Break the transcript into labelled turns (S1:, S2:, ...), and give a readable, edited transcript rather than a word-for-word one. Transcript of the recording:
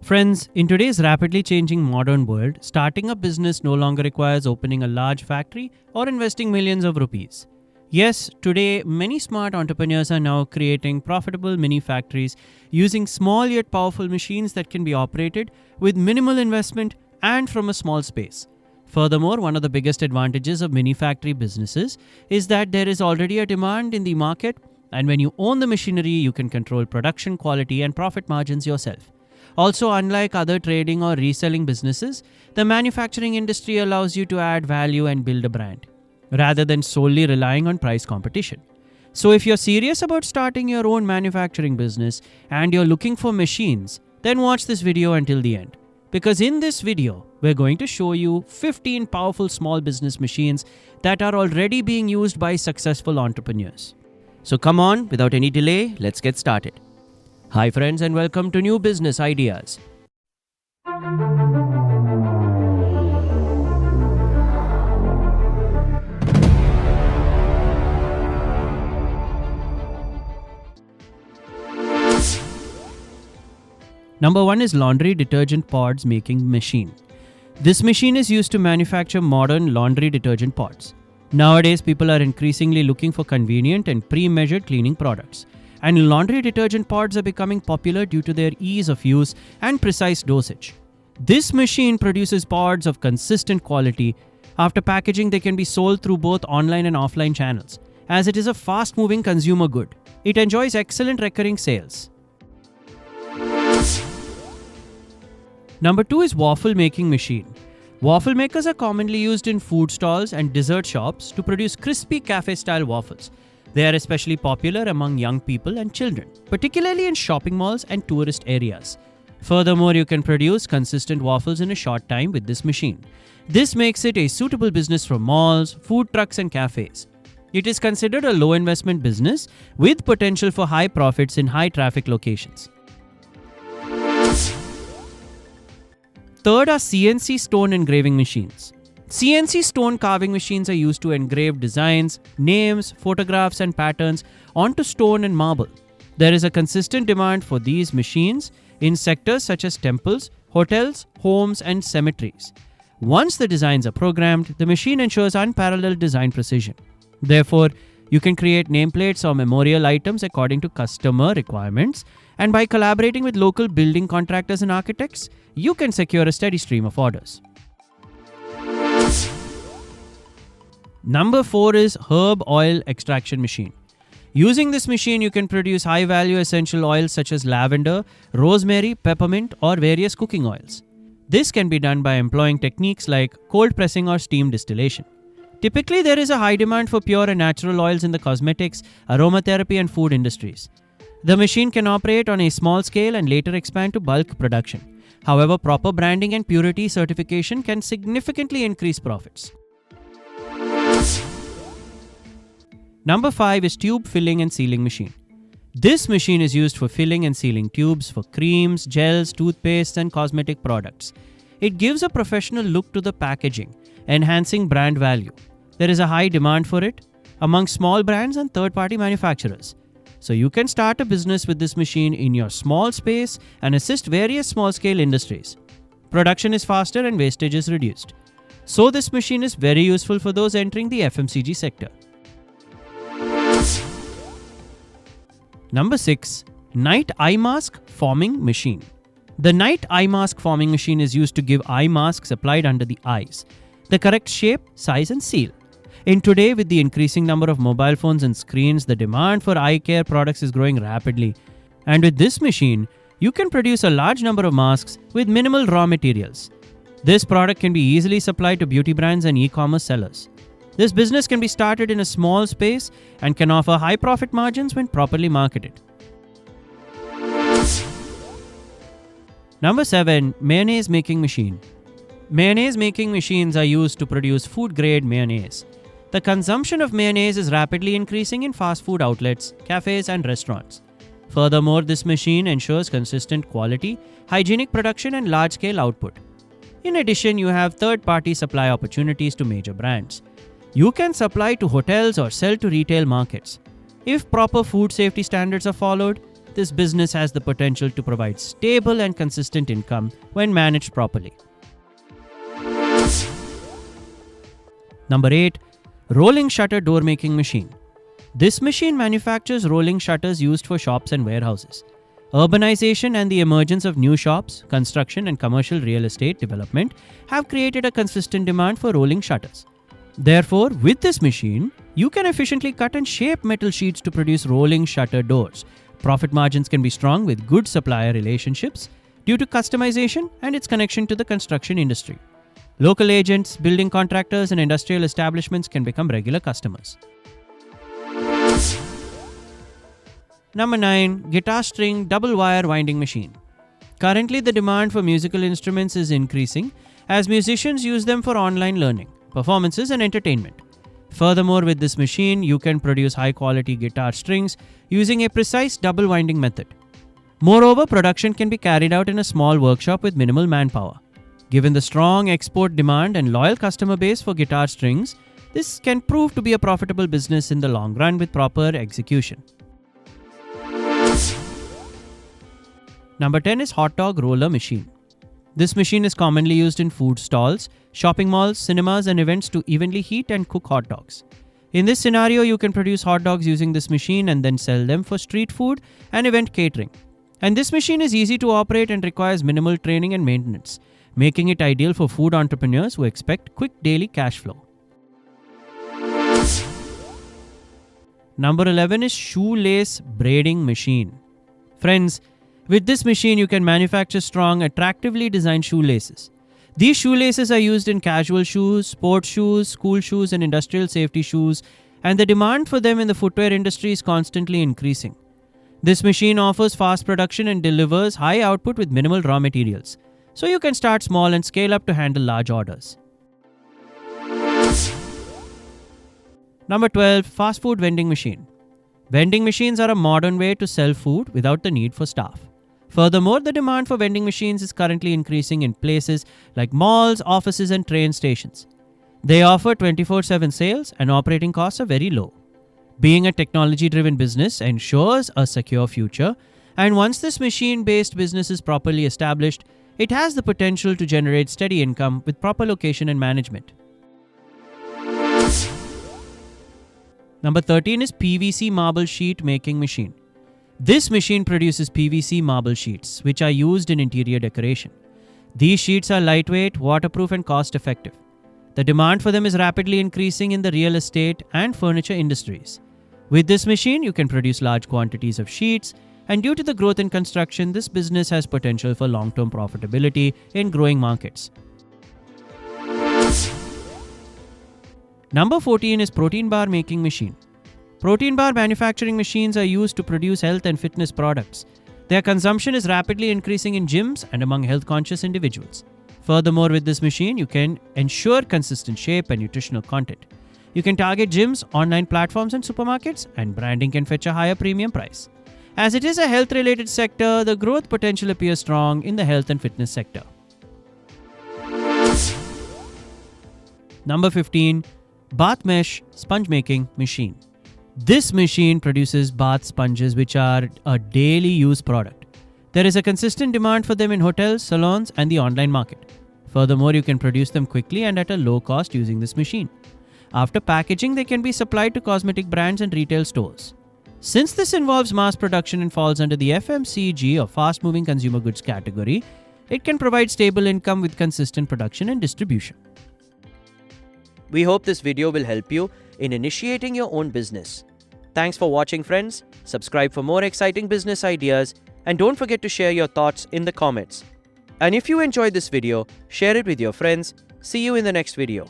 S1: Friends, in today's rapidly changing modern world, starting a business no longer requires opening a large factory or investing millions of rupees. Yes, today many smart entrepreneurs are now creating profitable mini factories using small yet powerful machines that can be operated with minimal investment and from a small space. Furthermore, one of the biggest advantages of mini factory businesses is that there is already a demand in the market, and when you own the machinery, you can control production quality and profit margins yourself. Also, unlike other trading or reselling businesses, the manufacturing industry allows you to add value and build a brand, rather than solely relying on price competition. So if you're serious about starting your own manufacturing business and you're looking for machines, then watch this video until the end. Because in this video, we're going to show you 15 powerful small business machines that are already being used by successful entrepreneurs. So come on, without any delay, let's get started. Hi friends, and welcome to New Business Ideas. Number 1 is laundry detergent pods making machine. This machine is used to manufacture modern laundry detergent pods. Nowadays, people are increasingly looking for convenient and pre-measured cleaning products. And laundry detergent pods are becoming popular due to their ease of use and precise dosage. This machine produces pods of consistent quality. After packaging, they can be sold through both online and offline channels. As it is a fast-moving consumer good, it enjoys excellent recurring sales. Number 2 is waffle making machine. Waffle makers are commonly used in food stalls and dessert shops to produce crispy cafe-style waffles. They are especially popular among young people and children, particularly in shopping malls and tourist areas. Furthermore, you can produce consistent waffles in a short time with this machine. This makes it a suitable business for malls, food trucks, and cafes. It is considered a low-investment business with potential for high profits in high-traffic locations. Third are CNC stone engraving machines. CNC stone carving machines are used to engrave designs, names, photographs, and patterns onto stone and marble. There is a consistent demand for these machines in sectors such as temples, hotels, homes, and cemeteries. Once the designs are programmed, the machine ensures unparalleled design precision. Therefore, you can create nameplates or memorial items according to customer requirements, and by collaborating with local building contractors and architects, you can secure a steady stream of orders. Number 4 is herb oil extraction machine. Using this machine, you can produce high-value essential oils such as lavender, rosemary, peppermint, or various cooking oils. This can be done by employing techniques like cold pressing or steam distillation. Typically, there is a high demand for pure and natural oils in the cosmetics, aromatherapy, and food industries. The machine can operate on a small scale and later expand to bulk production. However, proper branding and purity certification can significantly increase profits. Number 5 is tube filling and sealing machine. This machine is used for filling and sealing tubes for creams, gels, toothpastes, and cosmetic products. It gives a professional look to the packaging, enhancing brand value. There is a high demand for it among small brands and third-party manufacturers. So you can start a business with this machine in your small space and assist various small-scale industries. Production is faster and wastage is reduced. So this machine is very useful for those entering the FMCG sector. Number 6. Night Eye Mask Forming Machine. The night eye mask forming machine is used to give eye masks applied under the eyes the correct shape, size, and seal. In today, with the increasing number of mobile phones and screens, the demand for eye care products is growing rapidly. And with this machine, you can produce a large number of masks with minimal raw materials. This product can be easily supplied to beauty brands and e-commerce sellers. This business can be started in a small space and can offer high profit margins when properly marketed. Number 7. Mayonnaise making machine. Mayonnaise making machines are used to produce food-grade mayonnaise. The consumption of mayonnaise is rapidly increasing in fast food outlets, cafes, and restaurants. Furthermore, this machine ensures consistent quality, hygienic production, and large-scale output. In addition, you have third-party supply opportunities to major brands. You can supply to hotels or sell to retail markets. If proper food safety standards are followed, this business has the potential to provide stable and consistent income when managed properly. Number 8. Rolling shutter door making machine. This machine manufactures rolling shutters used for shops and warehouses. Urbanization and the emergence of new shops, construction and commercial real estate development have created a consistent demand for rolling shutters. Therefore, with this machine, you can efficiently cut and shape metal sheets to produce rolling shutter doors. Profit margins can be strong with good supplier relationships due to customization and its connection to the construction industry. Local agents, building contractors, and industrial establishments can become regular customers. Number 9. Guitar string double wire winding machine. Currently, the demand for musical instruments is increasing as musicians use them for online learning, performances, and entertainment. Furthermore, with this machine, you can produce high-quality guitar strings using a precise double winding method. Moreover, production can be carried out in a small workshop with minimal manpower. Given the strong export demand and loyal customer base for guitar strings, this can prove to be a profitable business in the long run with proper execution. Number 10 is hot dog roller machine. This machine is commonly used in food stalls, shopping malls, cinemas, and events to evenly heat and cook hot dogs. In this scenario, you can produce hot dogs using this machine and then sell them for street food and event catering. And this machine is easy to operate and requires minimal training and maintenance, making it ideal for food entrepreneurs who expect quick daily cash flow. Number 11 is Shoelace braiding machine. Friends, with this machine you can manufacture strong, attractively designed shoelaces. These shoelaces are used in casual shoes, sports shoes, school shoes, and industrial safety shoes, and the demand for them in the footwear industry is constantly increasing. This machine offers fast production and delivers high output with minimal raw materials, so you can start small and scale up to handle large orders. Number 12. Fast food vending machine. Vending machines are a modern way to sell food without the need for staff. Furthermore, the demand for vending machines is currently increasing in places like malls, offices, and train stations. They offer 24/7 sales and operating costs are very low. Being a technology-driven business ensures a secure future, and once this machine-based business is properly established, it has the potential to generate steady income with proper location and management. Number 13 is PVC marble sheet making machine. This machine produces PVC marble sheets, which are used in interior decoration. These sheets are lightweight, waterproof, and cost-effective. The demand for them is rapidly increasing in the real estate and furniture industries. With this machine, you can produce large quantities of sheets, and due to the growth in construction, this business has potential for long-term profitability in growing markets. Number 14 is protein bar making machine. Protein bar manufacturing machines are used to produce health and fitness products. Their consumption is rapidly increasing in gyms and among health-conscious individuals. Furthermore, with this machine, you can ensure consistent shape and nutritional content. You can target gyms, online platforms, and supermarkets, and branding can fetch a higher premium price. As it is a health-related sector, the growth potential appears strong in the health and fitness sector. Number 15. Bath mesh sponge making machine. This machine produces bath sponges, which are a daily use product. There is a consistent demand for them in hotels, salons, and the online market. Furthermore, you can produce them quickly and at a low cost using this machine. After packaging, they can be supplied to cosmetic brands and retail stores. Since this involves mass production and falls under the FMCG or fast-moving consumer goods category, it can provide stable income with consistent production and distribution.
S2: We hope this video will help you in initiating your own business. Thanks for watching, friends. Subscribe for more exciting business ideas, and don't forget to share your thoughts in the comments. And if you enjoyed this video, share it with your friends. See you in the next video.